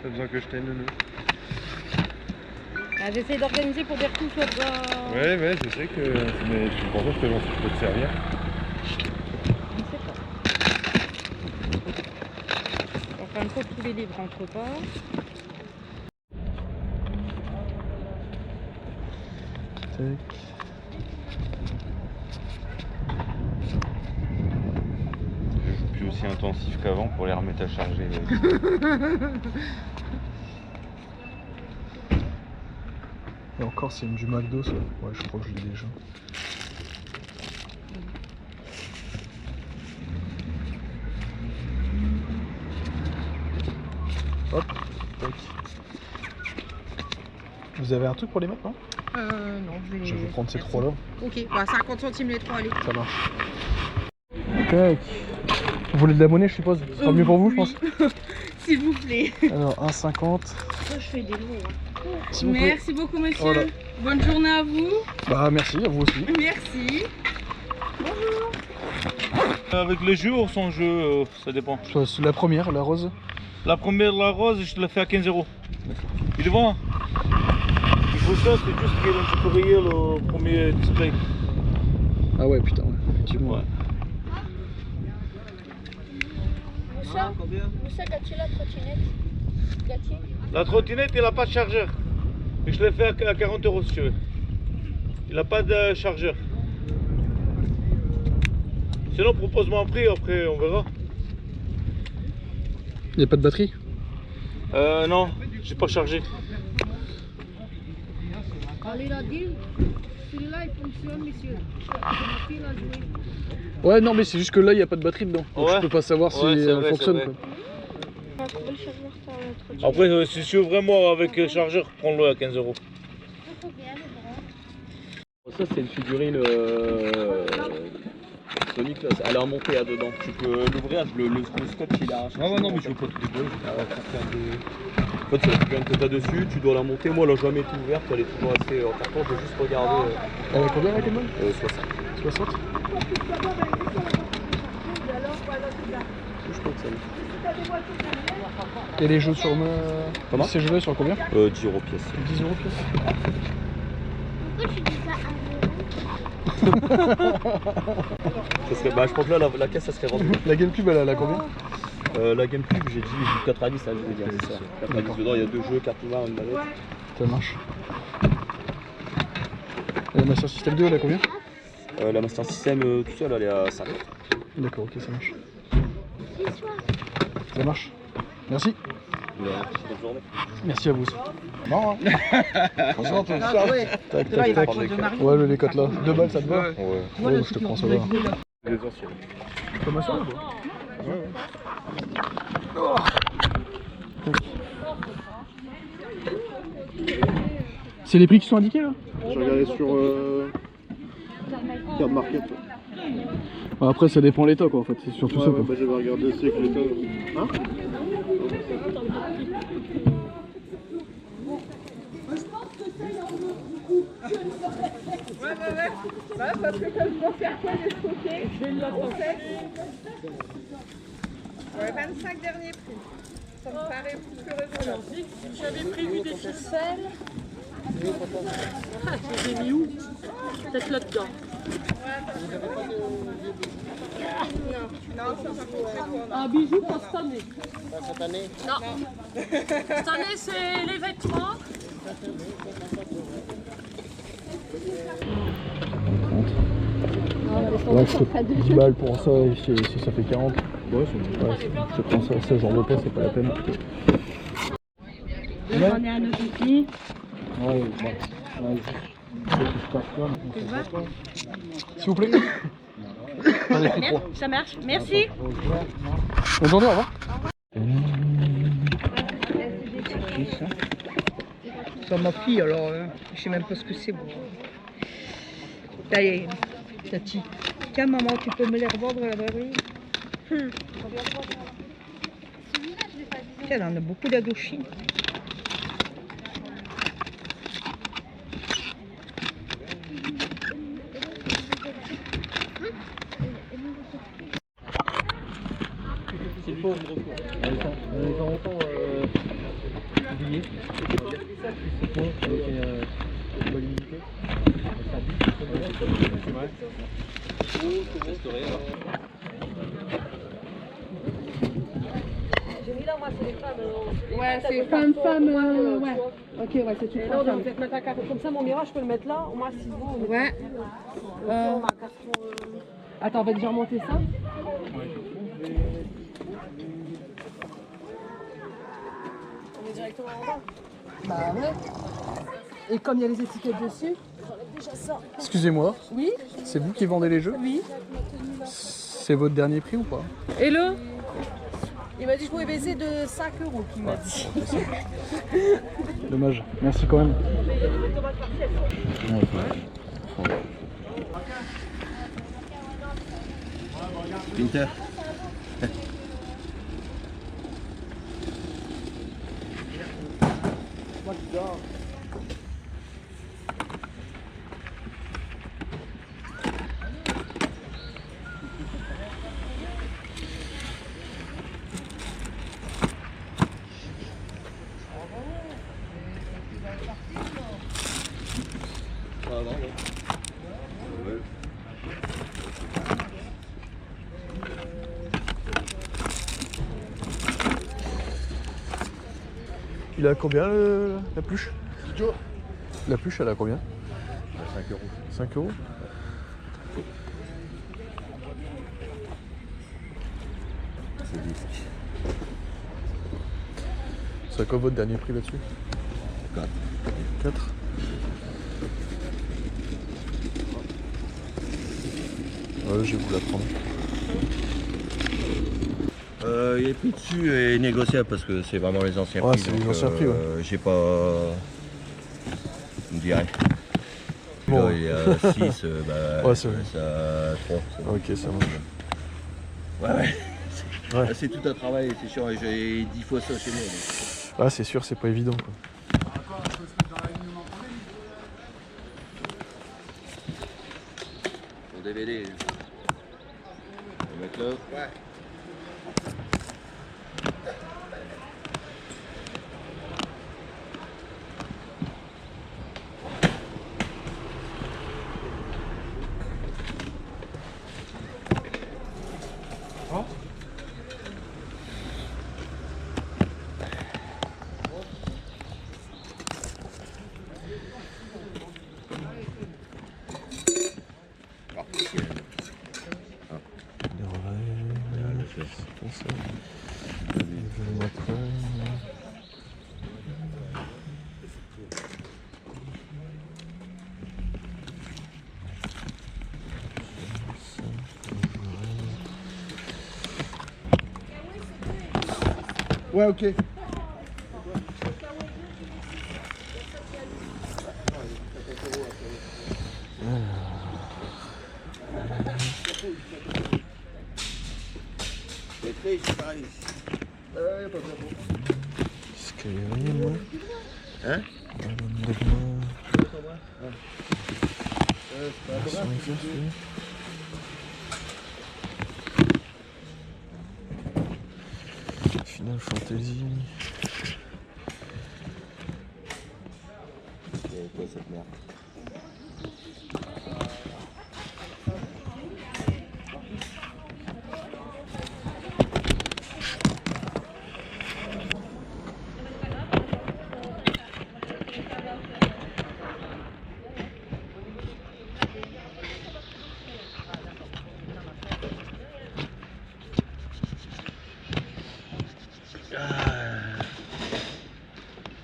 T'as besoin que je t'aide, Nounou? Ah, j'essaie d'organiser pour des retouches là-bas. Ouais, je sais que. Mais je suis content que je peux te servir. Je ne sais pas. Enfin, une fois que tous les livres rentrent pas. Tac. Je joue plus aussi intensif qu'avant pour les remettre à charger. Et encore, c'est du McDo ça. Ouais, je crois que je l'ai déjà. Hop, tac. Vous avez un truc pour les mettre, non? Non, Je vais prendre ces trois là. Ok, bah 50 centimes les trois, allez. Ça marche. Tac. Vous voulez de la monnaie, je suppose? Ce sera mieux pour vous, je pense. S'il vous plaît. Alors, 1,50. Je fais des lots. S'il vous plaît. Merci beaucoup, monsieur. Voilà. Bonne journée à vous. Bah, merci, à vous aussi. Merci. Bonjour. Avec le jeu ou sans jeu, ça dépend. C'est la première, la rose. La première, la rose, je te la fais à 15 €. Il vend. Il faut ça, c'est juste qu'il a supérié le premier display. Ah ouais, putain, ouais, effectivement. Ouais. Moussa, Gatier, la trottinette. Gatier. La trottinette, il n'a pas de chargeur. Et je l'ai fait à 40 € si tu veux. Il n'a pas de chargeur. Sinon, propose-moi un prix, après on verra. Il n'y a pas de batterie? Non, j'ai pas chargé. Allez, la deal. Celui-là, il fonctionne, monsieur. Ma fille l'a joué. Ouais, non, mais c'est juste que là, il n'y a pas de batterie dedans. Donc Ouais. je peux pas savoir si Ouais, c'est elle vrai, fonctionne. c'est vrai. Quoi. On va trouver le chargeur sur la trottinette. Après, si tu veux vraiment avec chargeur, prends-le à 15 €. Ça c'est une figurine Sonic, là, elle a un monté à dedans. Tu peux l'ouvrir, le scotch il a. Ah ouais, non, mais je veux pas tout déballer. En fait c'est la figurine que t'as dessus, tu dois la monter. Moi elle a jamais été ouverte, elle est toujours assez en carton, je vais juste regarder. Elle a combien la commande? 60. 60? Je crois que ça Et les jeux sur Comment? Ces jeux-là sur combien? 10 € pièce. 10 € pièce. Pourquoi tu dis ça Ça serait, bah, je pense que là la caisse ça serait rendue. La GameCube, elle a combien? La GameCube j'ai dit 90, ça je veux dire, c'est ça. 90 dedans, il y a 2 jeux, 4 noires, une manette. Ça marche. Et la Master System 2, elle a combien? La Master System tout seul elle est à 50. D'accord, ok, ça marche. Ça marche. Merci. Bonne journée. Merci à vous aussi. Non, hein. Franchement, toi, Ah ouais. Tac, Là, il va tac, prendre tac. de Marie. Ouais, le lécote là. 2 balles, ça te va? Ouais. Ouais, je te prends ça là. Les anciennes. Comme ça, Oh. C'est les prix qui sont indiqués là? J'ai regardé sur Card Market. Bah, après, ça dépend l'état quoi en fait, c'est surtout ça quoi. Bah, j'avais regardé aussi avec l'état. Hein? Bah, parce que comme je dois faire quoi les stocker, je vais le lancer. Ouais, 25 derniers prix. Ça me paraît plus raisonnable. J'avais prévu des ficelles. J'ai mis où? Peut-être là-dedans. Non, ça va. Un bijou pour cette année. Cette année? Non. Cette année, c'est les vêtements. Ouais, c'est 10 balles pour ça, et si ça fait 40. Ouais, je prends ça, ce genre de poids, c'est pas la peine. J'en ai un autre ici. Ouais, s'il vous plaît. Ça marche. Merci. Bonne journée, au revoir. C'est ma fille, alors je sais même pas ce que c'est. Bon. Allez, Tati. Tiens, maman, tu peux me les revendre à la braderie? Tiens, là, on a beaucoup d'Indochine. C'est le pauvre quoi. Ouais, c'est femme, ouais. Ok, ouais, c'est tout. Là, on va peut-être mettre un carton. Comme ça, mon mirage, je peux le mettre là. Au moins, si vous. Ouais. Attends, on va déjà remonter ça. On est directement en bas. Bah ouais. Et comme il y a les étiquettes dessus, j'enlève déjà ça. Excusez-moi, Oui. c'est vous qui vendez les jeux? Oui. C'est votre dernier prix ou pas? Hello. Il m'a dit que je pouvais baisser de 5 €, qu'il m'a dit. Dommage, merci quand même. Pinter. Il a combien la pluche? La pluche, elle a combien? 5 €. 5 €? C'est disque. C'est quoi votre dernier prix là-dessus? 4. 4. Ouais, je vais vous la prendre. Les prix dessus est négociable parce que c'est vraiment les anciens Ouais, prix. c'est les donc, anciens prix, ouais. J'ai pas. On dirait. Bon. Là, il y a 6, Ouais, c'est vrai. ça 3. Ok, ça marche. Ouais. Ouais. Là, c'est tout un travail, c'est sûr. J'ai 10 fois ça chez moi. Donc. Ah, c'est sûr, c'est pas évident quoi. Mon DVD. On va mettre là. Ouais. Ouais, ok. Skyrim, ouais. Hein? Final Fantasy. C'est quoi cette merde?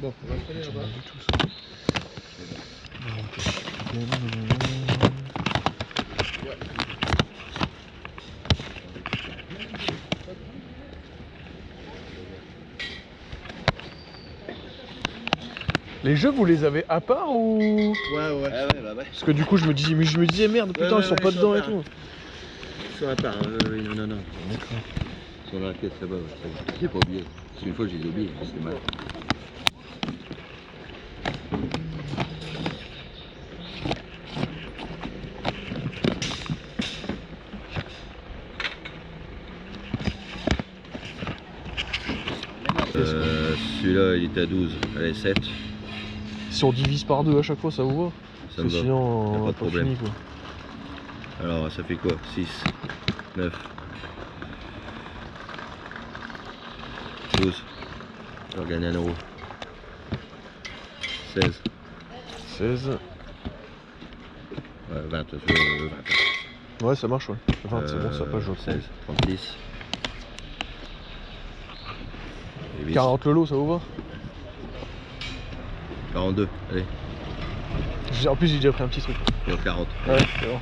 Bon, on va aller là-bas. Les jeux, vous les avez à part ou? Ouais, ouais. Ah ouais, bah ouais. Parce que du coup, je me disais merde, putain, Ouais, ils sont ouais, pas ils sont dedans à et part. tout. Ils sont à part, non. D'accord. Ils sont dans la caisse là-bas, ouais. J'ai pas oublié. Parce qu'une fois, je les ai oubliés, c'est mal. Celui-là, il était à 12. Allez, 7. Si on divise par 2 à chaque fois, ça vous va? Ça Parce me que va. sinon, Y a on pas va de pas problème. fini, quoi. Alors, ça fait quoi? 6, 9, 12. Je vais gagner 1 euro. 16. 16. Ouais, 20. 20. Ouais, ça marche, ouais. 20, c'est bon, ça passe, je crois. 16, 36. Et 8. 40 le lot, ça vous va? 42. Allez, En plus, j'ai déjà pris un petit truc. et 40. Ouais, c'est bon.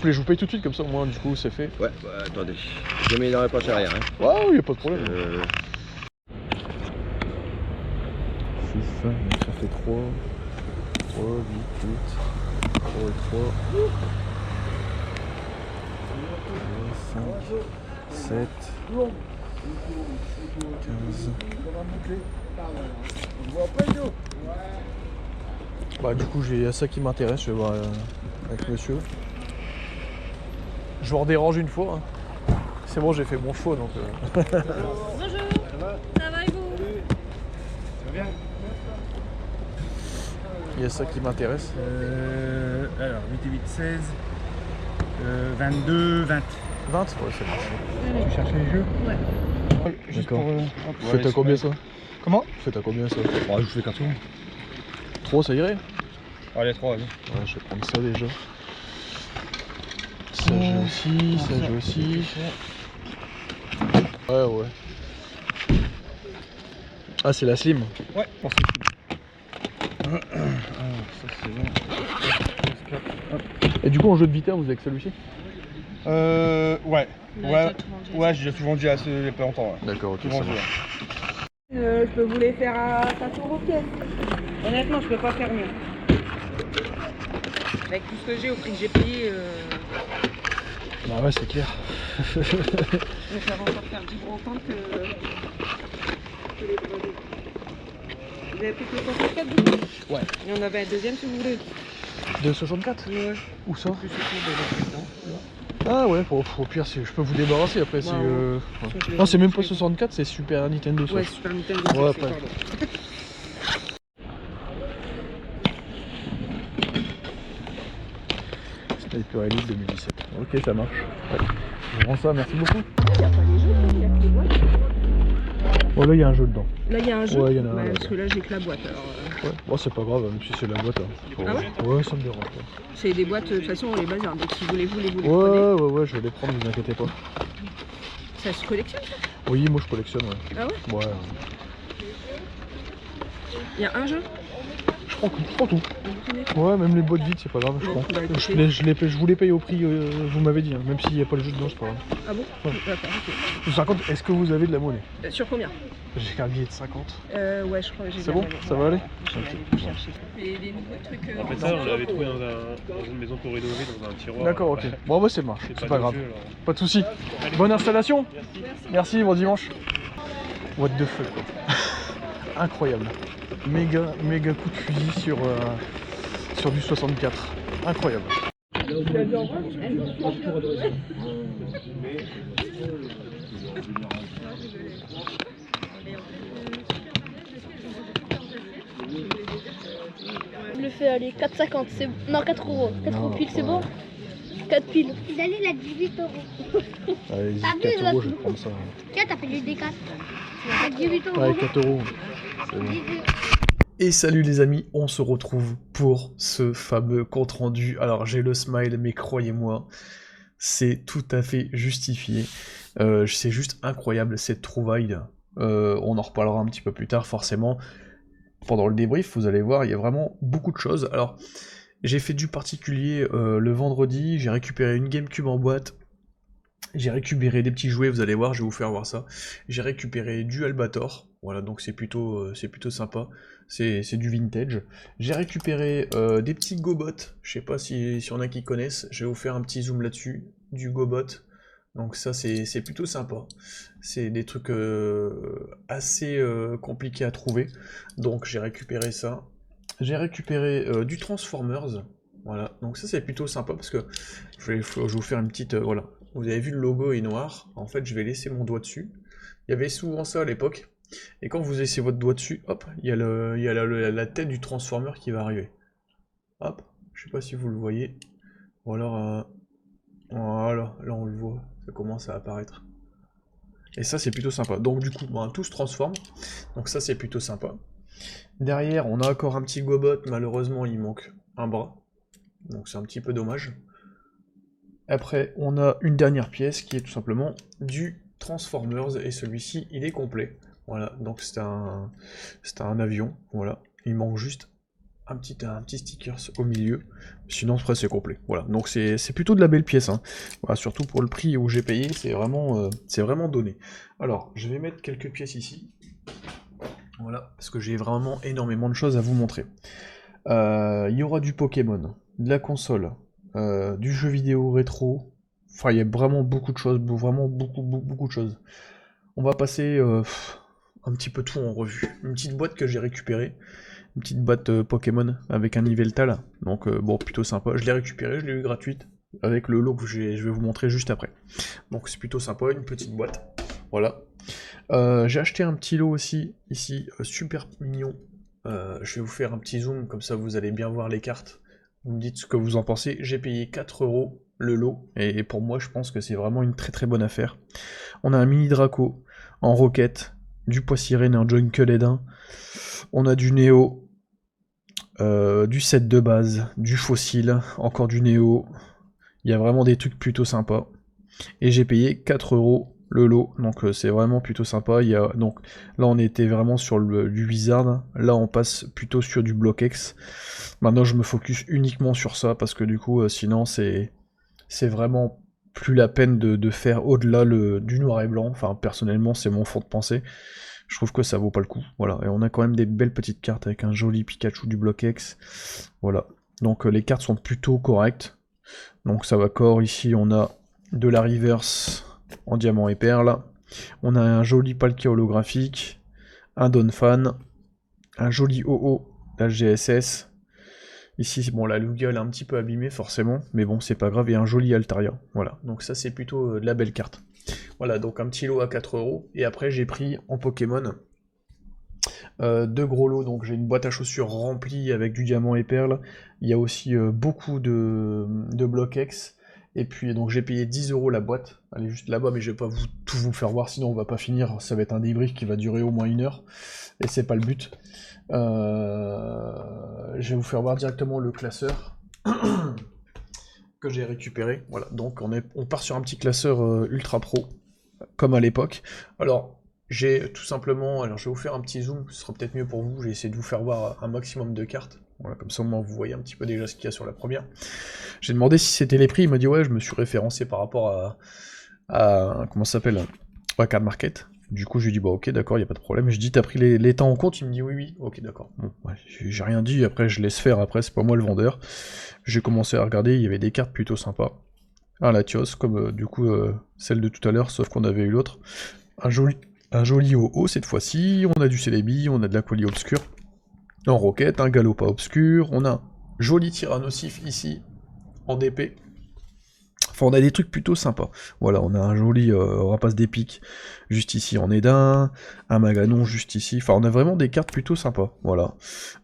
Je vous paye tout de suite, comme ça, au moins, du coup, c'est fait. Ouais, bah attendez. Jamais il n'aurait pas arrière. Hein. Ouais, oui, y a pas de problème. 6, ça fait 3, 3, 8, 8, 3 et 3, 5, 7, 15. Bah du coup j'ai ça qui m'intéresse, je vais voir avec monsieur. Je vous redérange une fois. Hein. C'est bon, j'ai fait mon choix donc. Bonjour. Ça va et vous? Il y a ça qui m'intéresse. Alors, 8 et 8, 16, 22, 20. 20? Ouais, c'est bon. Tu cherchais les jeux? Ouais. Juste D'accord. pour... Faites à combien ça? Comment? Faites à combien ça? Je fais 4 euros. 3 ça irait? Allez, 3, vas-y. Ouais, je vais prendre ça déjà. Ça j'ai aussi, ça j'ai aussi. Ouais, ouais. Ah, c'est la slim? Ouais, pour ça. Alors, ça c'est bon. Et du coup, en jeu de vitesse, vous avez que celui-ci? Ouais. Ouais, j'ai déjà tout vendu il y a pas longtemps. Ouais. D'accord, ok, Tout ça vendu. marche. Je peux vous les faire à 4 euros pièce. Honnêtement, je peux pas faire mieux. Avec tout ce que j'ai au prix que j'ai payé, Bah ouais, c'est clair. je vais encore faire 10 gros autant que les produits. Vous avez pris que le 64 du coup? Ouais. Il y en avait un deuxième si vous voulez. De 64? Ouais. Où ça? Plus c'est Ah ouais, au pire, je peux vous débarrasser après. Bah, Ouais. Non, c'est même pas 64, c'est Super Nintendo. Ça. Ouais, Super Nintendo. Ouais, c'est après. pardon. Sniper Elite 2017. Ok, ça marche. Ouais. Je rends ça, merci beaucoup. Il n'y a pas les jeux, il y a que les boîtes. Oh, là, il y a un jeu dedans. Là, il y a un jeu. Ouais, il y en a un, Bah, là. parce que là, j'ai que la boîte. Alors, Ouais, bon, c'est pas grave, même si c'est la boîte. Hein. Ah ouais? Ouais, ça me dérange pas. c'est des boîtes, de toute façon, on les bazar. Donc, si vous les voulez, vous les Ouais, prenez. ouais, je vais les prendre, ne vous inquiétez pas. Ça se collectionne, ça? Oui, moi je collectionne, ouais. Ah ouais? Ouais. Il y a un jeu? Je prends tout. Ouais, même les boîtes vides, c'est pas grave, je prends. Bah, Je vous les paye au prix, vous m'avez dit, hein. Même s'il n'y a pas le jeu dedans, c'est pas grave. Ah bon? Ouais. D'accord, ok. Par contre, est-ce que vous avez de la monnaie? Sur combien? J'ai un billet de 50. Ouais, je crois que j'ai C'est bien bon? raison. Ça va aller? Je vais aller vous chercher. Et des nouveaux trucs. En fait, ça, on l'avait trouvé dans une maison pour rénover, dans un tiroir. D'accord, ok. Bon, bah c'est marche, c'est pas grave. jeu, alors. Pas de soucis. Bonne installation. Merci, bon dimanche. What the fuck, quoi. Incroyable. Méga coup de fusil sur du 64. Incroyable. Je le fais aller 4,50, c'est... Non, 4 euros. 4 euros pile, c'est bon? 4 piles. Il a 18 euros. Allez, T'as 4 vu, euros, je vais prendre ça. Tiens, t'as fait du D4. Tu as 18 euros. Ouais, 4 euros. C'est bon. Et salut les amis, on se retrouve pour ce fameux compte rendu. Alors j'ai le smile, mais croyez-moi, c'est tout à fait justifié. C'est juste incroyable cette trouvaille. On en reparlera un petit peu plus tard forcément. Pendant le débrief, vous allez voir, il y a vraiment beaucoup de choses. Alors, j'ai fait du particulier le vendredi, j'ai récupéré une GameCube en boîte. J'ai récupéré des petits jouets, vous allez voir, je vais vous faire voir ça. J'ai récupéré du Albator, voilà, donc c'est plutôt sympa, c'est du vintage. J'ai récupéré des petits GoBot, je sais pas si y en a qui connaissent, je vais vous faire un petit zoom là-dessus, du GoBot. Donc ça c'est plutôt sympa, c'est des trucs assez compliqués à trouver, donc j'ai récupéré ça. J'ai récupéré du Transformers, voilà, donc ça c'est plutôt sympa parce que je vais vous faire une petite, voilà. Vous avez vu le logo est noir, en fait je vais laisser mon doigt dessus. Il y avait souvent ça à l'époque, Et quand vous laissez votre doigt dessus, hop, il y a la tête du transformer qui va arriver. Hop, je sais pas si vous le voyez. Ou alors, voilà, là on le voit, ça commence à apparaître. Et ça c'est plutôt sympa. Donc du coup, ben, tout se transforme. Donc ça c'est plutôt sympa. Derrière, on a encore un petit gobot, malheureusement il manque un bras. Donc c'est un petit peu dommage. Après, on a une dernière pièce qui est tout simplement du Transformers, et celui-ci il est complet. Voilà, donc c'est un avion, voilà. Il manque juste un petit sticker au milieu, sinon après c'est complet. Voilà, donc c'est plutôt de la belle pièce, hein. Voilà, surtout pour le prix où j'ai payé, c'est vraiment donné. Alors, je vais mettre quelques pièces ici. Voilà, parce que j'ai vraiment énormément de choses à vous montrer. Il y aura du Pokémon, de la console, du jeu vidéo rétro. Enfin, il y a vraiment beaucoup de choses, vraiment beaucoup de choses. On va passer un petit peu tout en revue. Une petite boîte que j'ai récupérée, une petite boîte Pokémon avec un Yveltal. Donc bon, plutôt sympa. Je l'ai récupérée, je l'ai eu gratuite avec le lot que je vais vous montrer juste après. Donc c'est plutôt sympa, une petite boîte. Voilà. J'ai acheté un petit lot aussi, ici, super mignon. Je vais vous faire un petit zoom, comme ça vous allez bien voir les cartes. Vous me dites ce que vous en pensez. J'ai payé 4 € le lot, et pour moi je pense que c'est vraiment une très bonne affaire. On a un mini Draco en roquette, du Poissirène en Jungle Edin. On a du Néo, du set de base, du Fossile, encore du Néo. Il y a vraiment des trucs plutôt sympas. Et j'ai payé 4 € le lot, donc c'est vraiment plutôt sympa. Donc là on était vraiment sur du Wizard, là on passe plutôt sur du Block X. Maintenant je me focus uniquement sur ça, parce que du coup sinon c'est vraiment plus la peine de faire au-delà du noir et blanc. Enfin personnellement c'est mon fond de pensée. Je trouve que ça vaut pas le coup. Voilà, et on a quand même des belles petites cartes avec un joli Pikachu du Block X. Voilà, donc les cartes sont plutôt correctes. Donc ça va corps, ici on a de la reverse en diamant et perle. On a un joli Palkia holographique, un Donphan, un joli OO, la GSS. Ici, bon, la Lugia elle est un petit peu abîmée forcément, mais bon, c'est pas grave, et un joli Altaria. Voilà, donc ça c'est plutôt de la belle carte. Voilà, donc un petit lot à 4 €. Et après, j'ai pris en Pokémon 2 gros lots. Donc j'ai une boîte à chaussures remplie avec du diamant et perle. Il y a aussi beaucoup de Block X. Et puis donc j'ai payé 10 € la boîte. Elle est juste là-bas, mais je vais pas tout vous faire voir, sinon on va pas finir. Ça va être un débrief qui va durer au moins 1 heure. Et c'est pas le but. Je vais vous faire voir directement le classeur que j'ai récupéré. Voilà, donc on part sur un petit classeur ultra pro, comme à l'époque. Alors, j'ai tout simplement... Alors, je vais vous faire un petit zoom, ce sera peut-être mieux pour vous. J'ai essayé de vous faire voir un maximum de cartes. Voilà, comme ça, au moins, vous voyez un petit peu déjà ce qu'il y a sur la première. J'ai demandé si c'était les prix. Il m'a dit, ouais, je me suis référencé par rapport à comment ça s'appelle, à Card Market. Du coup, je lui ai dit, bah ok, d'accord, il n'y a pas de problème. Je dis, t'as pris les temps en compte? Il me dit, oui, ok, d'accord. Bon, ouais, j'ai rien dit, après, je laisse faire, après, c'est pas moi le vendeur. J'ai commencé à regarder, il y avait des cartes plutôt sympas. Un Latios, comme du coup celle de tout à l'heure, sauf qu'on avait eu l'autre. Un joli OO cette fois-ci. On a du Celebi, on a de l'Aquali Obscur en roquette, un Galopa Obscur. On a un joli Tyrannosif ici en DP. Enfin, on a des trucs plutôt sympas. Voilà, on a un joli Rapace d'épique juste ici en Edin, un Maganon juste ici. Enfin, on a vraiment des cartes plutôt sympas. Voilà.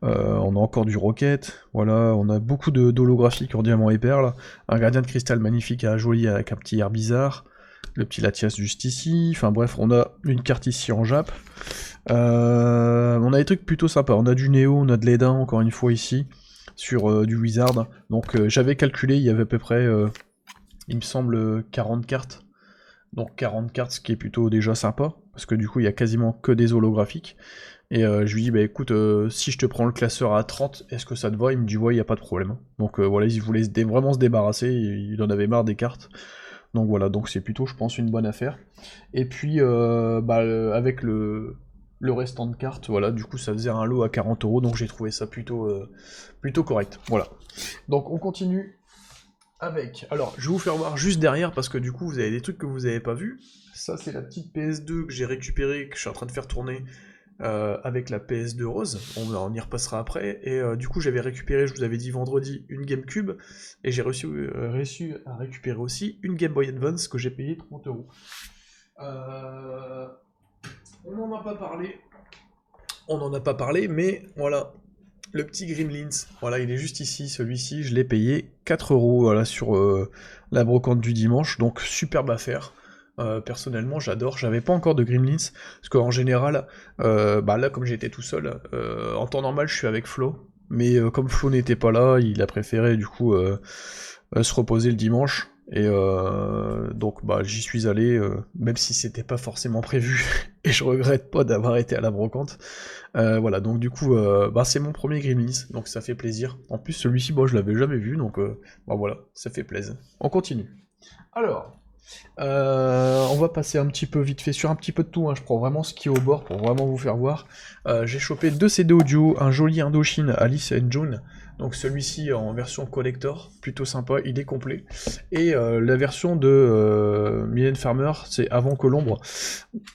On a encore du Rocket. Voilà, on a beaucoup d'holographiques en diamant et perle. Un Gardien de Cristal magnifique à joli avec un petit air bizarre. Le petit Latias juste ici. Enfin bref, on a une carte ici en Jap. On a des trucs plutôt sympas. On a du Néo, on a de l'Edin encore une fois ici. Sur du Wizard. Donc j'avais calculé, il y avait à peu près... il me semble 40 cartes. Donc 40 cartes, ce qui est plutôt déjà sympa, parce que du coup il y a quasiment que des holographiques. Et je lui dis, bah écoute, si je te prends le classeur à 30, est-ce que ça te va? Il me dit, ouais, il n'y a pas de problème. Donc voilà, il voulait vraiment se débarrasser, il en avait marre des cartes. Donc voilà, donc c'est plutôt, je pense, une bonne affaire. Et puis, avec le restant de cartes, voilà, du coup ça faisait un lot à 40 €, donc j'ai trouvé ça plutôt correct. Voilà. Donc on continue. Alors, je vais vous faire voir juste derrière, parce que du coup, vous avez des trucs que vous n'avez pas vus. Ça, c'est la petite PS2 que j'ai récupérée, que je suis en train de faire tourner avec la PS2 rose. On y repassera après. Et du coup, j'avais récupéré, je vous avais dit vendredi, une GameCube. Et j'ai réussi à récupérer aussi une Game Boy Advance que j'ai payé 30 €. On n'en a pas parlé. On n'en a pas parlé, mais voilà. Le petit Gremlins, voilà, il est juste ici, celui-ci, je l'ai payé 4 €, voilà, sur la brocante du dimanche, donc superbe affaire. Personnellement, j'adore. J'avais pas encore de Gremlins, parce qu'en général, bah là, comme j'étais tout seul, en temps normal, je suis avec Flo, mais comme Flo n'était pas là, il a préféré, du coup, se reposer le dimanche, et donc, bah, j'y suis allé, même si c'était pas forcément prévu, et je regrette pas d'avoir été à la brocante. Voilà, donc du coup, bah, c'est mon premier Gremlins, donc ça fait plaisir. En plus, celui-ci, bon, je l'avais jamais vu, donc bah, voilà, ça fait plaisir. On continue. Alors, on va passer un petit peu vite fait sur un petit peu de tout, hein. Je prends vraiment ce qui est au bord pour vraiment vous faire voir. J'ai chopé 2 CD audio, un joli Indochine Alice and June, donc celui-ci en version collector, plutôt sympa, il est complet. Et la version de Mylène Farmer, c'est Avant que l'ombre,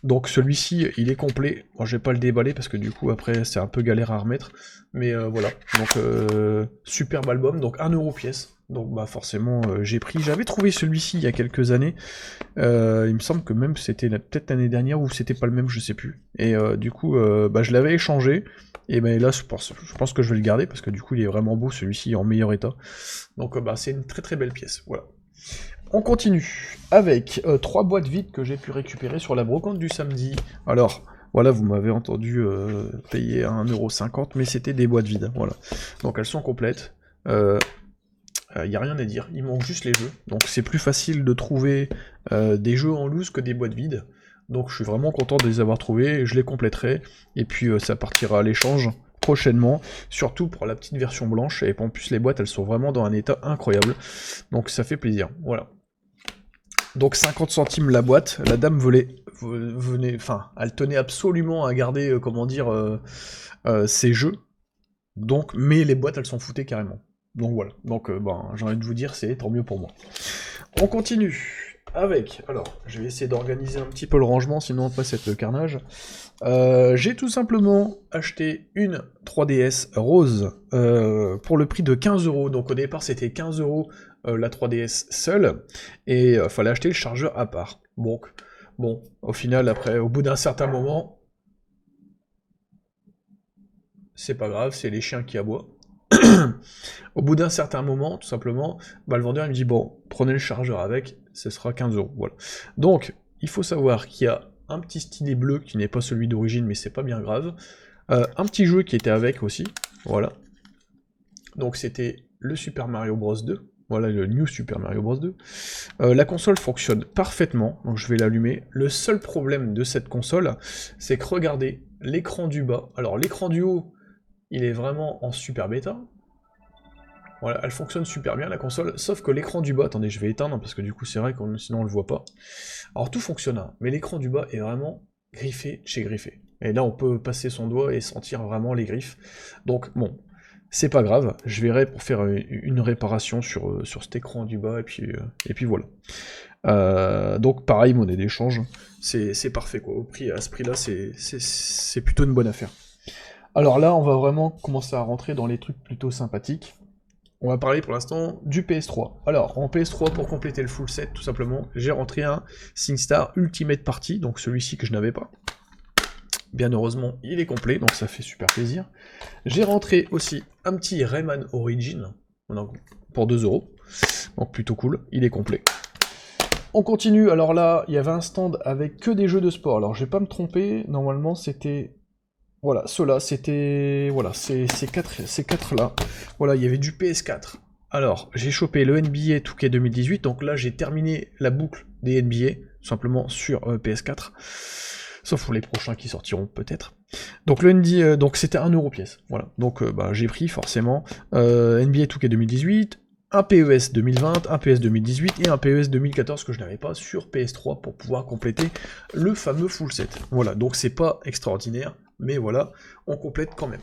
donc celui-ci il est complet. Bon, je vais pas le déballer parce que du coup après c'est un peu galère à remettre, mais voilà, donc superbe album, donc 1 € pièce. Donc bah forcément j'ai pris, j'avais trouvé celui-ci il y a quelques années, il me semble que même c'était peut-être l'année dernière ou c'était pas le même, je sais plus, et du coup bah je l'avais échangé, et ben là je pense que je vais le garder parce que du coup il est vraiment beau, celui-ci en meilleur état, donc bah c'est une très très belle pièce, voilà. On continue avec 3 boîtes vides que j'ai pu récupérer sur la brocante du samedi. Alors voilà, vous m'avez entendu payer 1,50 €, mais c'était des boîtes vides, voilà, donc elles sont complètes. Il n'y a rien à dire, il manque juste les jeux, donc c'est plus facile de trouver des jeux en loose que des boîtes vides, donc je suis vraiment content de les avoir trouvés, je les compléterai, et puis ça partira à l'échange prochainement, surtout pour la petite version blanche, et en plus les boîtes elles sont vraiment dans un état incroyable, donc ça fait plaisir, voilà. Donc 50 centimes la boîte, la dame elle tenait absolument à garder, comment dire, ses jeux, donc, mais les boîtes elles s'en foutaient carrément. Donc voilà, donc ben, j'ai envie de vous dire, c'est tant mieux pour moi. On continue avec, alors, je vais essayer d'organiser un petit peu le rangement, sinon après c'est le carnage. J'ai tout simplement acheté une 3DS rose pour le prix de 15 €, donc au départ c'était 15 € la 3DS seule, et fallait acheter le chargeur à part. Donc, bon, au final, après, au bout d'un certain moment, c'est pas grave, c'est les chiens qui aboient. Au bout d'un certain moment, tout simplement, bah, le vendeur il me dit bon, prenez le chargeur avec, ce sera 15 €. Voilà. Donc, il faut savoir qu'il y a un petit stylet bleu qui n'est pas celui d'origine, mais c'est pas bien grave. Un petit jeu qui était avec aussi, voilà. Donc c'était le Super Mario Bros 2, voilà le New Super Mario Bros 2. La console fonctionne parfaitement, donc je vais l'allumer. Le seul problème de cette console, c'est que regardez, l'écran du bas, alors l'écran du haut, il est vraiment en super bêta. Voilà, elle fonctionne super bien la console, sauf que l'écran du bas, attendez, je vais éteindre parce que du coup c'est vrai que sinon on le voit pas. Alors tout fonctionne, hein, mais l'écran du bas est vraiment griffé chez griffé. Et là on peut passer son doigt et sentir vraiment les griffes. Donc bon, c'est pas grave, je verrai pour faire une réparation sur cet écran du bas, et puis voilà. Donc pareil, monnaie d'échange, c'est parfait quoi, à ce prix-là, c'est plutôt une bonne affaire. Alors là, on va vraiment commencer à rentrer dans les trucs plutôt sympathiques. On va parler pour l'instant du PS3. Alors, en PS3, pour compléter le full set, tout simplement, j'ai rentré un SingStar Ultimate Party, donc celui-ci que je n'avais pas. Bien heureusement, il est complet, donc ça fait super plaisir. J'ai rentré aussi un petit Rayman Origin, pour 2 €, donc plutôt cool, il est complet. On continue, alors là, il y avait un stand avec que des jeux de sport. Alors, je vais pas me tromper, normalement c'était... Voilà, ceux-là, c'était... Voilà, ces quatre-là. Voilà, il y avait du PS4. Alors, j'ai chopé le NBA 2K 2018, donc là, j'ai terminé la boucle des NBA, tout simplement sur PS4. Sauf pour les prochains qui sortiront, peut-être. Donc, le NBA, donc c'était 1 € pièce. Voilà, donc bah, j'ai pris, forcément, NBA 2K 2018, un PES 2020, un PES 2018 et un PES 2014 que je n'avais pas sur PS3 pour pouvoir compléter le fameux full set. Voilà, donc c'est pas extraordinaire, mais voilà, on complète quand même.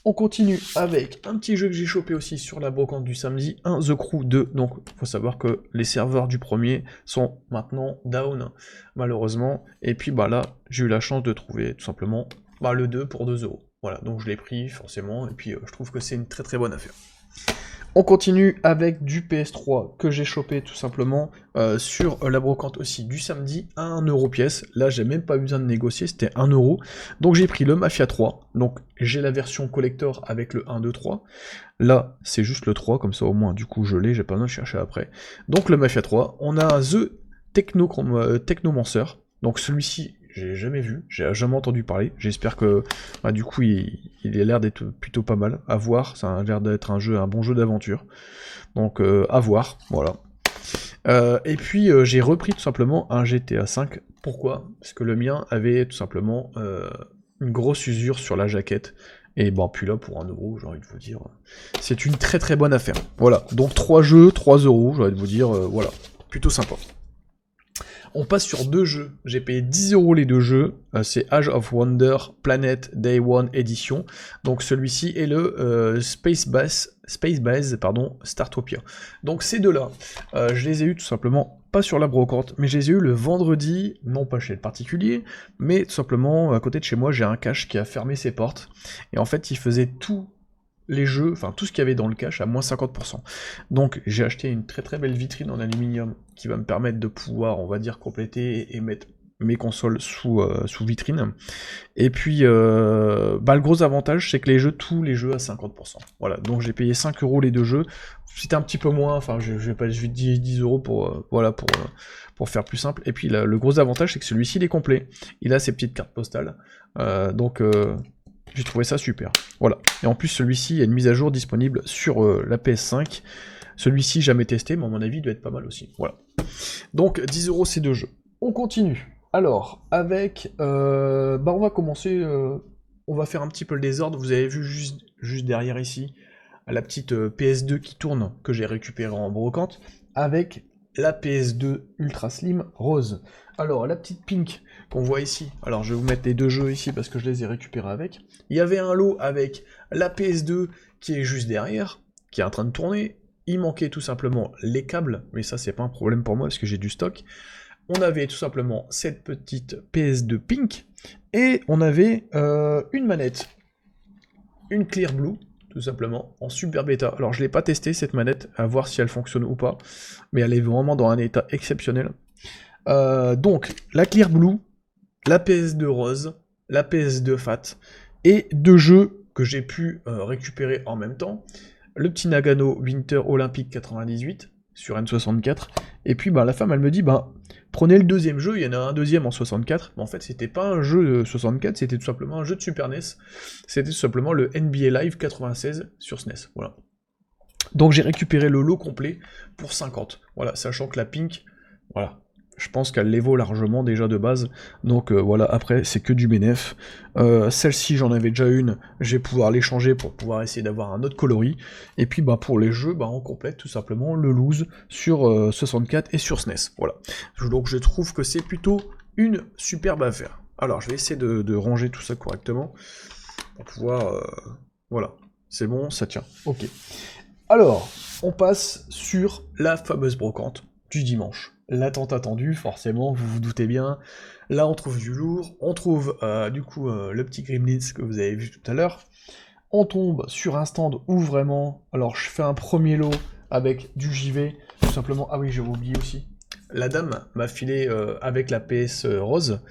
On continue avec un petit jeu que j'ai chopé aussi sur la brocante du samedi, un The Crew 2, donc il faut savoir que les serveurs du premier sont maintenant down, malheureusement, et puis bah là, j'ai eu la chance de trouver tout simplement bah, le 2 pour 2 €. Voilà, donc je l'ai pris forcément, et puis je trouve que c'est une très très bonne affaire. On continue avec du PS3 que j'ai chopé tout simplement sur la brocante aussi du samedi à 1€ pièce. Là j'ai même pas eu besoin de négocier, c'était 1€. Donc j'ai pris le Mafia 3. Donc j'ai la version collector avec le 1, 2, 3. Là c'est juste le 3, comme ça au moins du coup je l'ai, j'ai pas besoin de chercher après. Donc le Mafia 3, on a The Technomancer. Donc celui-ci j'ai jamais vu, j'ai jamais entendu parler. J'espère que du coup il a l'air d'être plutôt pas mal. À voir, ça a l'air d'être un bon jeu d'aventure. Donc à voir, voilà. Et puis j'ai repris tout simplement un GTA V. Pourquoi? Parce que le mien avait tout simplement une grosse usure sur la jaquette. Et bon, puis là pour 1€, j'ai envie de vous dire, c'est une très très bonne affaire. Voilà, donc 3 jeux, 3€, j'ai envie de vous dire, voilà, plutôt sympa. On passe sur 2 jeux, j'ai payé 10€ les 2 jeux, c'est Age of Wonder Planet Day 1 Edition, donc celui-ci est le Space Base Startopia. Donc ces deux-là, je les ai eu tout simplement, pas sur la brocante, mais je les ai eu le vendredi, non pas chez le particulier, mais tout simplement à côté de chez moi, j'ai un cache qui a fermé ses portes, et en fait il faisait tout les jeux, enfin tout ce qu'il y avait dans le cache à moins 50%. Donc j'ai acheté une très très belle vitrine en aluminium qui va me permettre de pouvoir, on va dire, compléter et mettre mes consoles sous vitrine. Et puis le gros avantage c'est que tous les jeux à 50%. Voilà, donc j'ai payé 5€ les 2 jeux. C'était un petit peu moins, enfin je vais dire 10€ pour faire plus simple. Et puis le gros avantage c'est que celui-ci il est complet. Il a ses petites cartes postales. Donc j'ai trouvé ça super. Voilà. Et en plus, celui-ci, il y a une mise à jour disponible sur la PS5. Celui-ci, jamais testé, mais à mon avis, il doit être pas mal aussi. Voilà. Donc, 10€ ces 2 jeux. On continue. Alors, avec... on va commencer... on va faire un petit peu le désordre. Vous avez vu juste derrière ici, la petite PS2 qui tourne, que j'ai récupérée en brocante, avec la PS2 Ultra Slim Rose. Alors, la petite Pink qu'on voit ici, alors je vais vous mettre les 2 jeux ici parce que je les ai récupérés avec. Il y avait un lot avec la PS2 qui est juste derrière, qui est en train de tourner. Il manquait tout simplement les câbles, mais ça c'est pas un problème pour moi parce que j'ai du stock. On avait tout simplement cette petite PS2 Pink, et on avait une manette, une Clear Blue, tout simplement, en super bêta. Alors je l'ai pas testé cette manette, à voir si elle fonctionne ou pas, mais elle est vraiment dans un état exceptionnel. Donc, la Clear Blue, la PS2 Rose, la PS2 Fat, et 2 jeux que j'ai pu récupérer en même temps. Le petit Nagano Winter Olympic 98 sur N64, et puis la femme elle me dit, prenez le deuxième jeu, il y en a un deuxième en 64, mais en fait c'était pas un jeu de 64, c'était tout simplement un jeu de Super NES, c'était tout simplement le NBA Live 96 sur SNES, voilà. Donc j'ai récupéré le lot complet pour 50, voilà, sachant que la Pink, voilà, je pense qu'elle les vaut largement déjà de base, donc voilà, après c'est que du bénéf. Celle-ci j'en avais déjà une, je vais pouvoir l'échanger pour pouvoir essayer d'avoir un autre coloris, et puis pour les jeux, on complète tout simplement le loose sur 64 et sur SNES, voilà. Donc je trouve que c'est plutôt une superbe affaire. Alors je vais essayer de ranger tout ça correctement, pour pouvoir, voilà, c'est bon, ça tient, ok. Alors, on passe sur la fameuse brocante du dimanche. L'attente attendue, forcément, vous vous doutez bien. Là, on trouve du lourd, on trouve du coup le petit Gremlins que vous avez vu tout à l'heure. On tombe sur un stand où vraiment, alors je fais un premier lot avec du JV, tout simplement. Ah oui, j'ai oublié aussi. La dame m'a filé avec la PS Rose,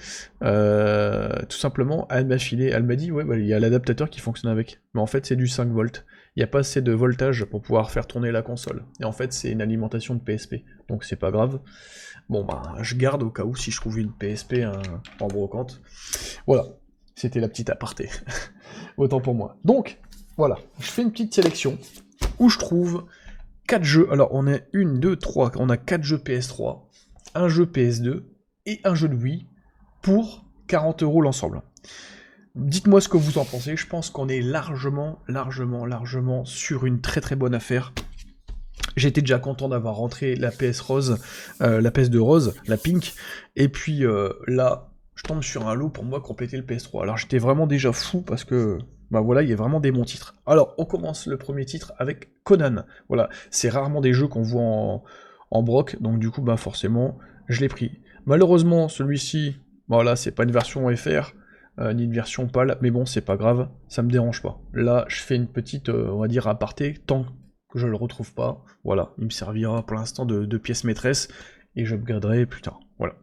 tout simplement, elle m'a dit, ouais, il y a l'adaptateur qui fonctionne avec. Mais en fait, c'est du 5 volts. Il n'y a pas assez de voltage pour pouvoir faire tourner la console. Et en fait, c'est une alimentation de PSP, donc c'est pas grave. Bon, je garde au cas où si je trouve une PSP en brocante. Voilà, c'était la petite aparté. Autant pour moi. Donc, voilà, je fais une petite sélection où je trouve 4 jeux. Alors, on a 1, 2, 3, on a 4 jeux PS3, un jeu PS2 et un jeu de Wii pour 40€ l'ensemble. Dites-moi ce que vous en pensez, je pense qu'on est largement sur une très très bonne affaire. J'étais déjà content d'avoir rentré la PS Rose, la PS2 Rose, la Pink, et puis là, je tombe sur un lot pour moi compléter le PS3. Alors j'étais vraiment déjà fou parce que, voilà, il y a vraiment des bons titres. Alors, on commence le premier titre avec Conan. Voilà, c'est rarement des jeux qu'on voit en broc, donc du coup, forcément, je l'ai pris. Malheureusement, celui-ci, voilà, c'est pas une version FR, ni une version PAL, mais bon, c'est pas grave, ça me dérange pas. Là, je fais une petite, on va dire, aparté, tant que je le retrouve pas. Voilà, il me servira pour l'instant de pièce maîtresse, et j'upgraderai plus tard. Voilà.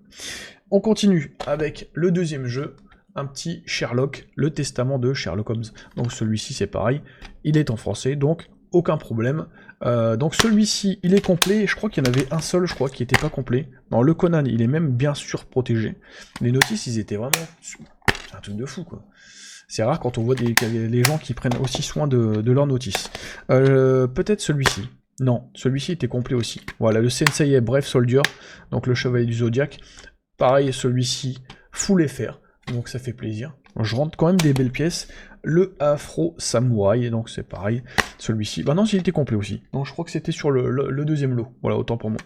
On continue avec le deuxième jeu, un petit Sherlock, le testament de Sherlock Holmes. Donc celui-ci c'est pareil, il est en français, donc aucun problème. Donc celui-ci il est complet, je crois qu'il y en avait un seul, je crois, qui était pas complet. Non, le Conan il est même bien sûr protégé. Les notices ils étaient vraiment... C'est un truc de fou quoi. C'est rare quand on voit les gens qui prennent aussi soin de leurs notices. Peut-être celui-ci. Non, celui-ci était complet aussi. Voilà, le Sensei est Brave Soldier, donc le Chevalier du Zodiac. Pareil, celui-ci, full FR, donc ça fait plaisir. Je rentre quand même des belles pièces. Le Afro Samouraï, donc c'est pareil. Celui-ci, bah non, il était complet aussi. Donc je crois que c'était sur le deuxième lot. Voilà, autant pour moi.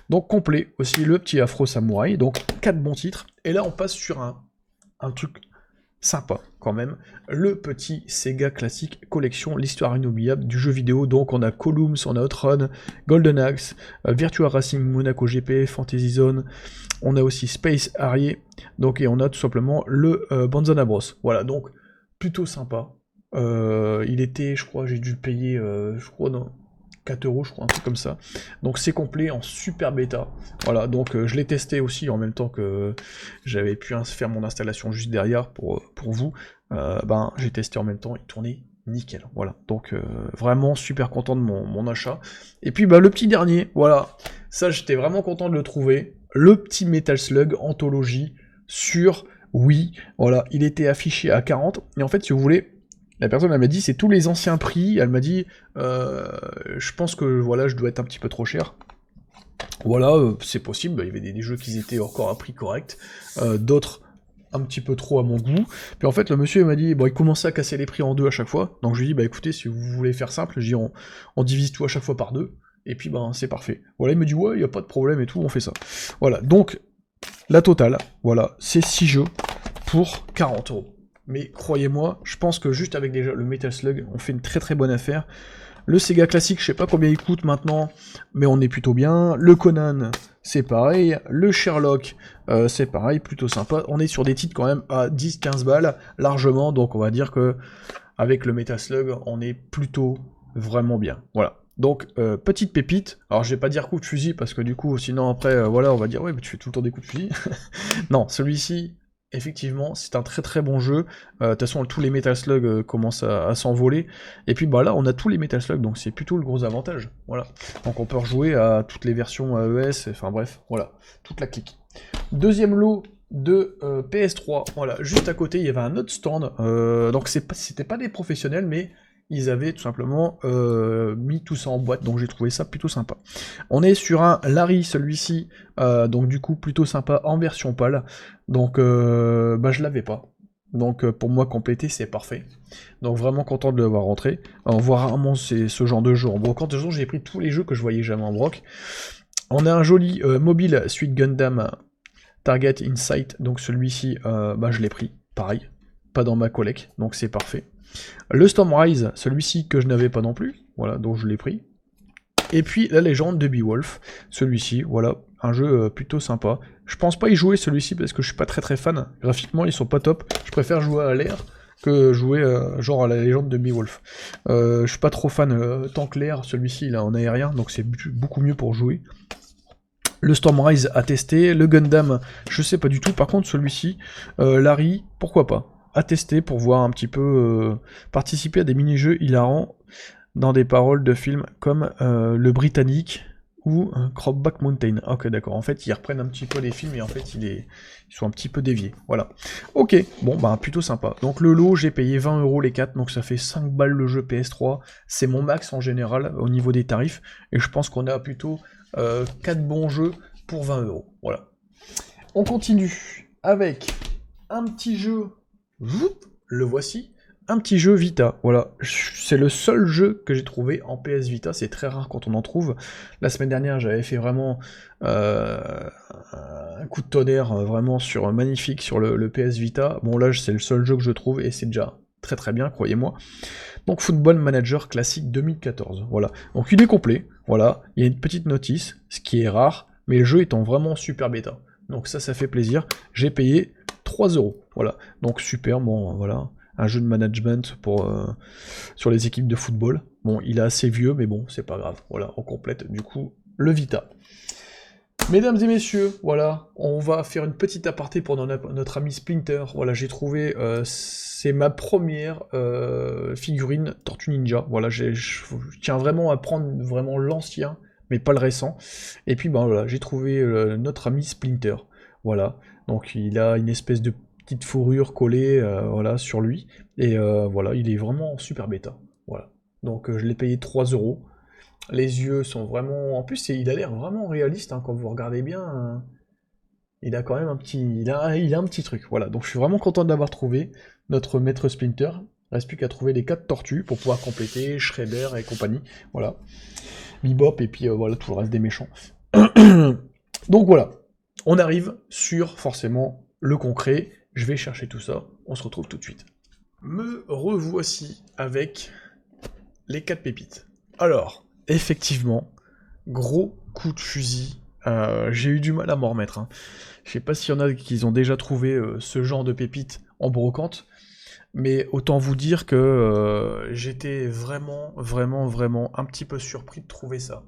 Donc complet aussi, le petit Afro Samouraï. Donc 4 bons titres. Et là, on passe sur un truc sympa quand même, le petit Sega classique collection, l'histoire inoubliable du jeu vidéo. Donc on a Columns, on a Outrun, Golden Axe, Virtua Racing Monaco GP, Fantasy Zone, on a aussi Space Harrier, donc et on a tout simplement le Banzana Bros. Voilà, donc plutôt sympa. Il était, je crois, j'ai dû le payer, je crois, non, 4 €, je crois, un truc comme ça. Donc c'est complet en super bêta. Voilà, donc je l'ai testé aussi en même temps que j'avais pu faire mon installation juste derrière pour vous. Ben j'ai testé en même temps, il tournait nickel. Voilà, donc vraiment super content de mon achat. Et puis bah le petit dernier, voilà, ça j'étais vraiment content de le trouver. Le petit Metal Slug Anthologie sur Wii. Voilà, il était affiché à 40. Et en fait, si vous voulez, la personne elle m'a dit c'est tous les anciens prix, elle m'a dit je pense que voilà je dois être un petit peu trop cher. Voilà, c'est possible, il y avait des jeux qui étaient encore à prix correct, d'autres un petit peu trop à mon goût. Puis en fait le monsieur il m'a dit, bon il commençait à casser les prix en deux à chaque fois, donc je lui ai dit bah écoutez si vous voulez faire simple, je dis on divise tout à chaque fois par deux, et puis ben c'est parfait. Voilà, il me dit ouais il n'y a pas de problème et tout, on fait ça. Voilà, donc la totale, voilà, c'est 6 jeux pour 40 €. Mais croyez-moi, je pense que juste avec déjà le Metal Slug, on fait une très très bonne affaire. Le Sega classique, je sais pas combien il coûte maintenant, mais on est plutôt bien. Le Conan, c'est pareil. Le Sherlock, c'est pareil, plutôt sympa. On est sur des titres quand même à 10-15 balles, largement, donc on va dire que avec le Metal Slug, on est plutôt vraiment bien. Voilà. Donc, petite pépite. Alors, je vais pas dire coup de fusil, parce que du coup, sinon après, voilà, on va dire, ouais, mais tu fais tout le temps des coups de fusil. Non, celui-ci... Effectivement, c'est un très très bon jeu. De toute façon, tous les Metal Slug commencent à s'envoler. Et puis bah là, on a tous les Metal Slug, donc c'est plutôt le gros avantage. Voilà. Donc on peut rejouer à toutes les versions AES, enfin bref, voilà, toute la clique. Deuxième lot de PS3. Voilà, juste à côté, il y avait un autre stand. Donc c'était pas des professionnels, mais ils avaient tout simplement mis tout ça en boîte, donc j'ai trouvé ça plutôt sympa. On est sur un Larry, celui-ci, donc du coup plutôt sympa en version pâle, donc bah je l'avais pas. Donc pour moi compléter c'est parfait. Donc vraiment content de l'avoir rentré. On voit rarement ce genre de jeu en brocante. De toute façon j'ai pris tous les jeux que je voyais jamais en broc. On a un joli mobile Suite Gundam Target Insight, donc celui-ci bah je l'ai pris, pareil, pas dans ma collecte, donc c'est parfait. Le Stormrise, celui-ci que je n'avais pas non plus, voilà, donc je l'ai pris. Et puis la légende de Beowulf, celui-ci, voilà, un jeu plutôt sympa. Je pense pas y jouer celui-ci parce que je suis pas très fan. Graphiquement ils sont pas top. Je préfère jouer à l'air que jouer genre à la légende de Beowulf. Je suis pas trop fan tant que l'air, celui-ci il est en aérien, donc c'est beaucoup mieux pour jouer. Le Stormrise à tester, le Gundam, je sais pas du tout. Par contre celui-ci, Larry, pourquoi pas à tester pour voir un petit peu participer à des mini-jeux hilarants dans des paroles de films comme Le Britannique ou Cropback Mountain. Ok, d'accord, en fait ils reprennent un petit peu les films et en fait ils sont un petit peu déviés, voilà. Ok, bon bah plutôt sympa. Donc le lot, j'ai payé 20 € les 4, donc ça fait 5 balles le jeu PS3, c'est mon max en général au niveau des tarifs, et je pense qu'on a plutôt 4 bons jeux pour 20 €, voilà. On continue avec un petit jeu, le voici, un petit jeu Vita, voilà, c'est le seul jeu que j'ai trouvé en PS Vita, c'est très rare quand on en trouve. La semaine dernière j'avais fait vraiment un coup de tonnerre, vraiment magnifique sur le PS Vita, bon là c'est le seul jeu que je trouve et c'est déjà très très bien, croyez-moi. Donc Football Manager classique 2014, voilà, donc il est complet, voilà, il y a une petite notice, ce qui est rare, mais le jeu est en vraiment super bêta, donc ça fait plaisir, j'ai payé 3 €, voilà, donc super, bon voilà, un jeu de management sur les équipes de football. Bon, il est assez vieux, mais bon, c'est pas grave. Voilà, on complète du coup le Vita. Mesdames et messieurs, voilà, on va faire une petite aparté pour notre ami Splinter. Voilà, j'ai trouvé, c'est ma première figurine Tortue Ninja. Voilà, je tiens vraiment à prendre vraiment l'ancien, mais pas le récent. Et puis, ben voilà, j'ai trouvé notre ami Splinter. Voilà, donc il a une espèce de petite fourrure collée, voilà, sur lui. Et voilà, il est vraiment super bêta. Voilà, donc je l'ai payé 3 €. Les yeux sont vraiment... En plus, il a l'air vraiment réaliste, hein, quand vous regardez bien. Il a quand même un petit... Il a un petit truc, voilà. Donc je suis vraiment content de l'avoir trouvé, notre maître Splinter. Il reste plus qu'à trouver les 4 tortues pour pouvoir compléter Shredder et compagnie. Voilà. Bebop et puis voilà, tout le reste des méchants. Donc voilà. On arrive sur, forcément, le concret. Je vais chercher tout ça. On se retrouve tout de suite. Me revoici avec les 4 pépites. Alors... Effectivement, gros coup de fusil, j'ai eu du mal à m'en remettre. Hein. Je sais pas s'il y en a qui ont déjà trouvé ce genre de pépites en brocante, mais autant vous dire que j'étais vraiment un petit peu surpris de trouver ça.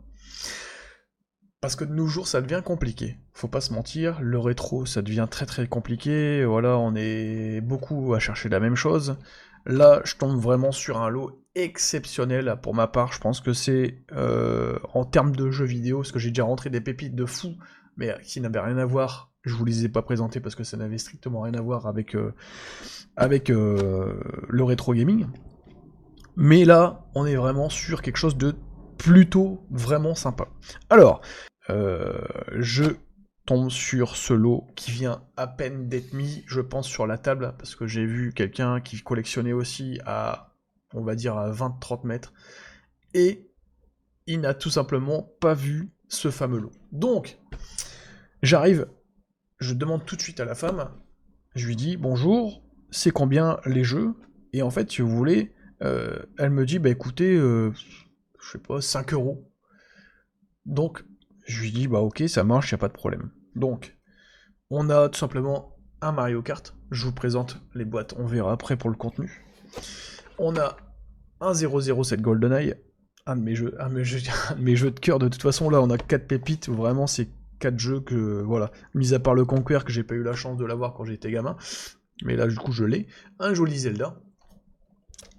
Parce que de nos jours, ça devient compliqué. Faut pas se mentir, le rétro, ça devient très compliqué. Voilà, on est beaucoup à chercher la même chose. Là, je tombe vraiment sur un lot exceptionnel pour ma part. Je pense que c'est en termes de jeux vidéo, parce que j'ai déjà rentré des pépites de fou, mais qui n'avaient rien à voir. Je vous les ai pas présentées parce que ça n'avait strictement rien à voir avec le rétro gaming. Mais là, on est vraiment sur quelque chose de plutôt vraiment sympa. Alors, je tombe sur ce lot qui vient à peine d'être mis, je pense, sur la table, parce que j'ai vu quelqu'un qui collectionnait aussi à, on va dire, à 20-30 mètres, et il n'a tout simplement pas vu ce fameux lot. Donc, j'arrive, je demande tout de suite à la femme, je lui dis, bonjour, c'est combien les jeux? Et en fait, si vous voulez, elle me dit, bah écoutez, je sais pas, 5 €. Donc, je lui dis, bah ok, ça marche, y a pas de problème. Donc, on a tout simplement un Mario Kart. Je vous présente les boîtes, on verra après pour le contenu. On a un 007 GoldenEye, un de mes jeux de cœur. De toute façon, là, on a 4 pépites, où vraiment, c'est 4 jeux que, voilà, mis à part le Conquer, que j'ai pas eu la chance de l'avoir quand j'étais gamin. Mais là, du coup, je l'ai. Un joli Zelda.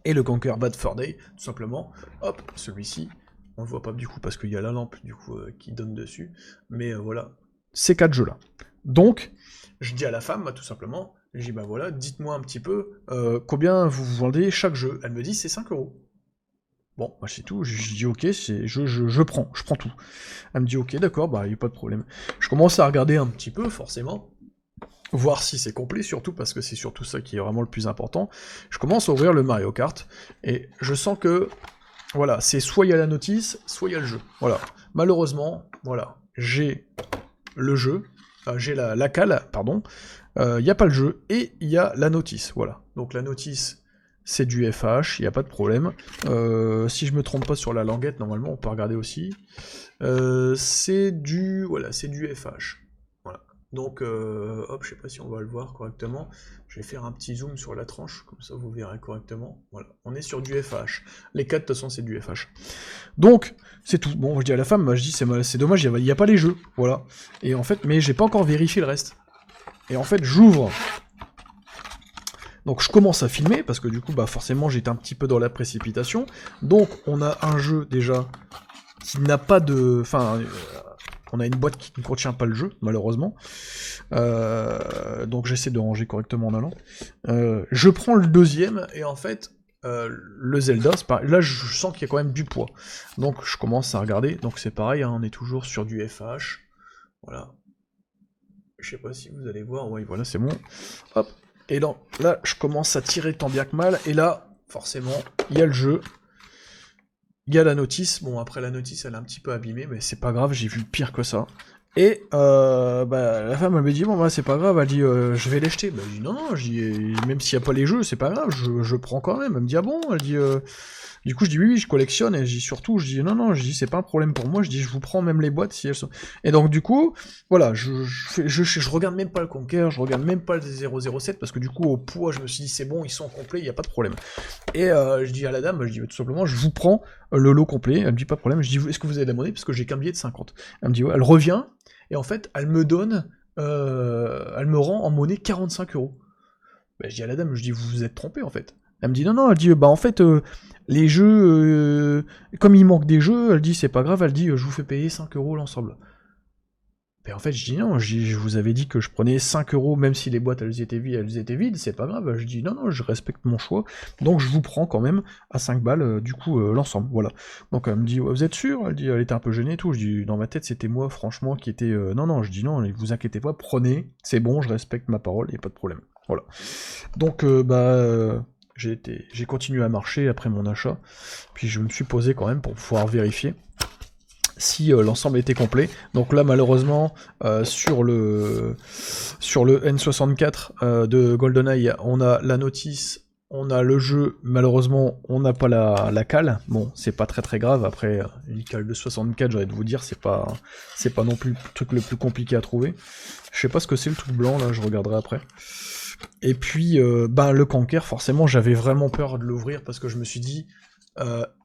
Et le Conquer Bad Fur Day, tout simplement. Hop, celui-ci. On le voit pas du coup parce qu'il y a la lampe du coup qui donne dessus, mais voilà, ces 4 jeux là. Donc, je dis à la femme, tout simplement, je dis bah voilà, dites-moi un petit peu combien vous vendez chaque jeu. Elle me dit c'est 5 €. Bon, bah c'est tout, je dis ok, je prends tout. Elle me dit ok, d'accord, bah y a pas de problème. Je commence à regarder un petit peu, forcément, voir si c'est complet, surtout parce que c'est surtout ça qui est vraiment le plus important. Je commence à ouvrir le Mario Kart, et je sens que voilà, c'est soit il y a la notice, soit il y a le jeu. Voilà. Malheureusement, voilà, j'ai le jeu, j'ai la cale, pardon, il n'y a pas le jeu, et il y a la notice, voilà. Donc la notice, c'est du FH, il n'y a pas de problème. Si je me trompe pas sur la languette, normalement, on peut regarder aussi. C'est du FH. Voilà. Donc, hop, je sais pas si on va le voir correctement. Je vais faire un petit zoom sur la tranche, comme ça vous verrez correctement. Voilà, on est sur du FH. Les 4, de toute façon, c'est du FH. Donc, c'est tout. Bon, je dis à la femme, je dis, c'est dommage, il n'y a pas les jeux. Voilà. Et en fait, mais j'ai pas encore vérifié le reste. Et en fait, j'ouvre. Donc, je commence à filmer, parce que du coup, bah forcément, j'étais un petit peu dans la précipitation. Donc, on a un jeu, déjà, qui n'a pas de... Enfin... on a une boîte qui ne contient pas le jeu, malheureusement. Donc j'essaie de ranger correctement en allant. Je prends le deuxième, et en fait, le Zelda, là je sens qu'il y a quand même du poids. Donc je commence à regarder, donc c'est pareil, hein, on est toujours sur du FH. Voilà. Je sais pas si vous allez voir, oui voilà, c'est bon. Hop. Et là, je commence à tirer tant bien que mal, et là, forcément, il y a le jeu. Il y a la notice, bon après la notice elle est un petit peu abîmée, mais c'est pas grave, j'ai vu pire que ça. Et la femme elle me dit bon bah c'est pas grave, elle dit je vais les jeter. Bah, je dis non, je dis même s'il n'y a pas les jeux, c'est pas grave, je prends quand même. Elle me dit ah bon, elle dit du coup je dis oui je collectionne, et je dis surtout, je dis non, je dis c'est pas un problème pour moi, je dis je vous prends même les boîtes si elles sont. Et donc du coup, voilà, je regarde même pas le Conquer, je regarde même pas le 007, parce que du coup au poids je me suis dit c'est bon, ils sont complets, il n'y a pas de problème. Et je dis à la dame, je dis tout simplement je vous prends le lot complet, elle me dit pas de problème, je dis est-ce que vous avez de la monnaie, parce que j'ai qu'un billet de 50. Elle me dit ouais, elle revient. Et en fait, elle me donne, elle me rend en monnaie 45 €. Ben, je dis à la dame, je dis, vous vous êtes trompé en fait. Elle me dit, non, elle dit, bah en fait, les jeux, comme il manque des jeux, elle dit, c'est pas grave, elle dit, je vous fais payer 5 € l'ensemble. Ben en fait, je dis non, je vous avais dit que je prenais 5 € même si les boîtes elles étaient vides, c'est pas grave. Je dis non, je respecte mon choix, donc je vous prends quand même à 5 balles, du coup, l'ensemble, voilà. Donc elle me dit, ouais, vous êtes sûr? Elle dit, elle était un peu gênée et tout. Je dis, dans ma tête, c'était moi, franchement, qui était, non, je dis non, vous inquiétez pas, prenez, c'est bon, je respecte ma parole, y a pas de problème, voilà. Donc, j'ai continué à marcher après mon achat, puis je me suis posé quand même pour pouvoir vérifier si l'ensemble était complet. Donc là malheureusement sur le N64 de GoldenEye, on a la notice, on a le jeu, malheureusement on n'a pas la cale. Bon, c'est pas très grave, après une cale de 64, j'aurais de vous dire, c'est pas non plus le truc le plus compliqué à trouver. Je sais pas ce que c'est le truc blanc là, je regarderai après. Et puis le Conquer, forcément j'avais vraiment peur de l'ouvrir parce que je me suis dit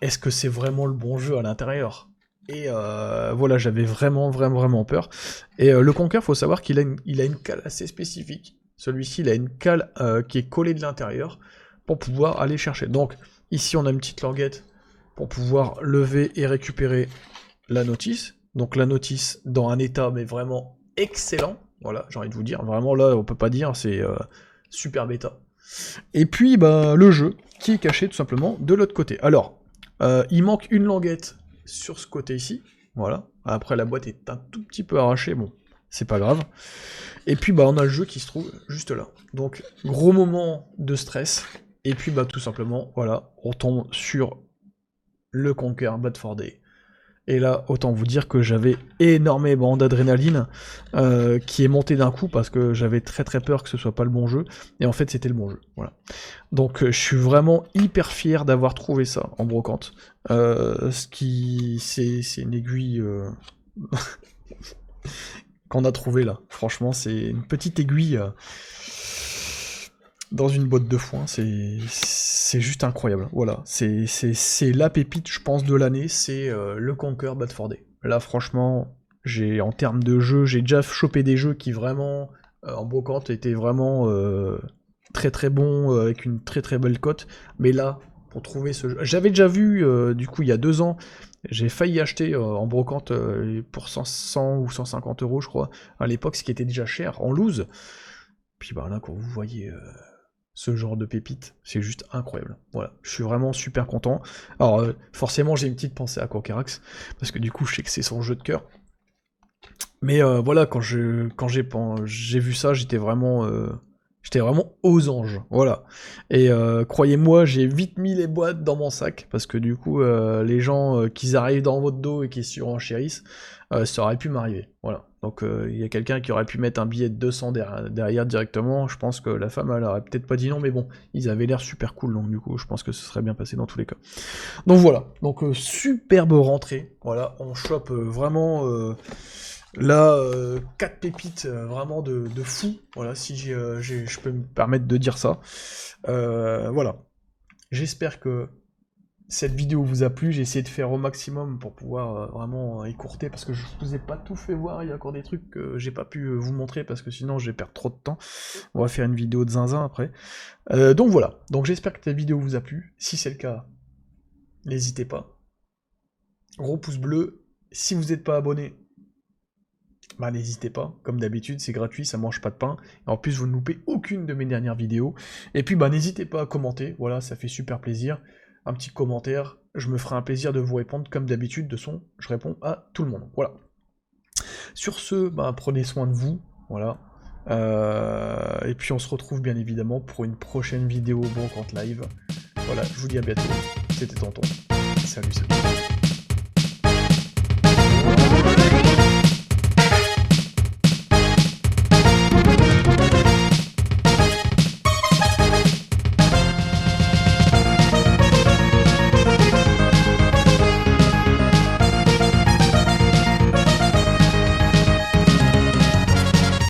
est-ce que c'est vraiment le bon jeu à l'intérieur? Et voilà, j'avais vraiment peur. Et le Conquer, faut savoir qu'il a une cale assez spécifique. Celui-ci, il a une cale qui est collée de l'intérieur pour pouvoir aller chercher. Donc, ici, on a une petite languette pour pouvoir lever et récupérer la notice. Donc, la notice dans un état, mais vraiment excellent. Voilà, j'ai envie de vous dire. Vraiment, là, on peut pas dire, c'est super bêta. Et puis, le jeu, qui est caché tout simplement de l'autre côté. Alors, il manque une languette sur ce côté ici, voilà. Après la boîte est un tout petit peu arrachée, bon, c'est pas grave. Et puis on a le jeu qui se trouve juste là. Donc gros moment de stress, et puis tout simplement, voilà, on tombe sur le Conquer Bad for Day. Et là, autant vous dire que j'avais énormément d'adrénaline qui est montée d'un coup parce que j'avais très peur que ce soit pas le bon jeu. Et en fait, c'était le bon jeu. Voilà. Donc, je suis vraiment hyper fier d'avoir trouvé ça en brocante. C'est une aiguille qu'on a trouvé là. Franchement, c'est une petite aiguille dans une botte de foin. C'est juste incroyable. Voilà, c'est la pépite, je pense, de l'année, c'est le Conquer Bad for Day. Là, franchement, en termes de jeu, j'ai déjà chopé des jeux qui vraiment, en brocante, étaient vraiment très bons, avec une très belle cote. Mais là, pour trouver ce jeu... J'avais déjà vu, du coup, il y a 2 ans, j'ai failli acheter en brocante pour 100 ou 150 €, je crois, à l'époque, ce qui était déjà cher, en loose. Puis là, quand vous voyez... ce genre de pépite, c'est juste incroyable. Voilà, je suis vraiment super content. Alors, forcément, j'ai une petite pensée à Conquerax, parce que du coup, je sais que c'est son jeu de cœur. Mais voilà, quand j'ai vu ça, j'étais vraiment aux anges, voilà. Et croyez-moi, j'ai vite mis les boîtes dans mon sac, parce que du coup, les gens qui arrivent dans votre dos et qui surenchérissent, ça aurait pu m'arriver, voilà. Donc il y a quelqu'un qui aurait pu mettre un billet de 200 derrière directement, je pense que la femme elle aurait peut-être pas dit non, mais bon, ils avaient l'air super cool, donc du coup je pense que ce serait bien passé dans tous les cas. Donc voilà, donc superbe rentrée, voilà, on chope vraiment là 4 pépites vraiment de fou, voilà, si je peux me permettre de dire ça. Voilà, j'espère que cette vidéo vous a plu, j'ai essayé de faire au maximum pour pouvoir vraiment écourter, parce que je vous ai pas tout fait voir, il y a encore des trucs que j'ai pas pu vous montrer, parce que sinon je vais perdre trop de temps. On va faire une vidéo de zinzin après. Donc voilà, donc j'espère que cette vidéo vous a plu, si c'est le cas, n'hésitez pas. Gros pouce bleu, si vous n'êtes pas abonné, n'hésitez pas, comme d'habitude, c'est gratuit, ça mange pas de pain, et en plus vous ne loupez aucune de mes dernières vidéos. Et puis n'hésitez pas à commenter, voilà, ça fait super plaisir. Un petit commentaire, je me ferai un plaisir de vous répondre, comme d'habitude, je réponds à tout le monde, voilà. Sur ce, prenez soin de vous, voilà, et puis on se retrouve bien évidemment pour une prochaine vidéo Brocante Live, voilà, je vous dis à bientôt, c'était Tonton, salut.